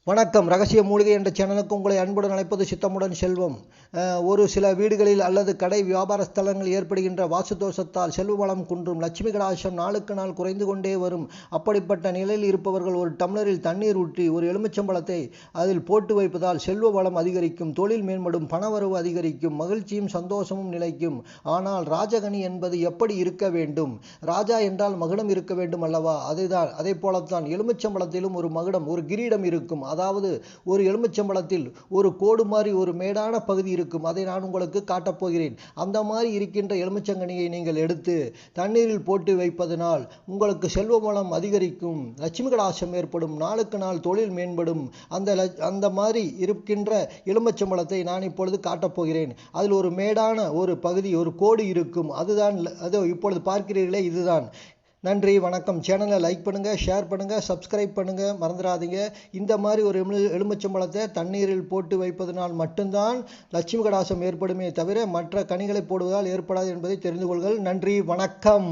வணக்கம். ரகசிய மூலிகை என்ற சேனலுக்கு உங்களை அன்புடன் அழைப்பது சித்தமுடன் செல்வம். ஒரு சில வீடுகளில் அல்லது கடை வியாபார ஸ்தலங்கள் ஏற்படுகின்ற வாசு தோஷத்தால் செல்வ வளம் குன்றும், லட்சுமி கடாட்சம் நாளுக்கு நாள் குறைந்து கொண்டே வரும். அப்படிப்பட்ட நிலையில் இருப்பவர்கள் ஒரு டம்ளரில் தண்ணீர் ஊற்றி ஒரு எலுமிச்சம்பழத்தை அதில் போட்டு வைப்பதால் செல்வ வளம் அதிகரிக்கும், தொழில் மேம்படும், பணவரவு அதிகரிக்கும், மகிழ்ச்சியும் சந்தோஷமும் நிலைக்கும். ஆனால் ராஜகனி என்பது எப்படி இருக்க வேண்டும்? ராஜா என்றால் மகுடம் இருக்க வேண்டும் அல்லவா? அதே போலத்தான் எலுமிச்சம்பழத்திலும் ஒரு மகுடம், ஒரு கிரீடம் இருக்கும். அதாவது ஒரு எலுமிச்சம்பழத்தில் ஒரு கோடு மாதிரி ஒரு மேடான பகுதி இருக்கும். அதை நான் உங்களுக்கு காட்டப் போகிறேன். அந்த மாதிரி இருக்கின்ற எலுமிச்சங்கனியை நீங்கள் எடுத்து தண்ணீரில் போட்டு வைப்பதனால் உங்களுக்கு செல்வ வளம் அதிகரிக்கும், லட்சுமி கடாட்சம் ஏற்படும், நாளுக்கு நாள் தொழில் மேம்படும். அந்த மாதிரி இருக்கின்ற எலுமிச்சம்பழத்தை நான் இப்பொழுது காட்டப் போகிறேன். அதில் ஒரு மேடான ஒரு பகுதி, ஒரு கோடு இருக்கும். அதுதான் அதோ இப்பொழுது பார்க்கிறீர்களே, இதுதான். நன்றி, வணக்கம். சேனலை லைக் பண்ணுங்கள், ஷேர் பண்ணுங்கள், சப்ஸ்கிரைப் பண்ணுங்கள், மறந்துடாதீங்க. இந்த மாதிரி ஒரு எலுமிச்சம்பழத்தை தண்ணீரில் போட்டு வைப்பதனால் மட்டும்தான் லட்சுமி கடாட்சம் ஏற்படுமே தவிர மற்ற கனிகளை போடுவதால் ஏற்படாது என்பதை தெரிந்து கொள்ளுங்கள். நன்றி, வணக்கம்.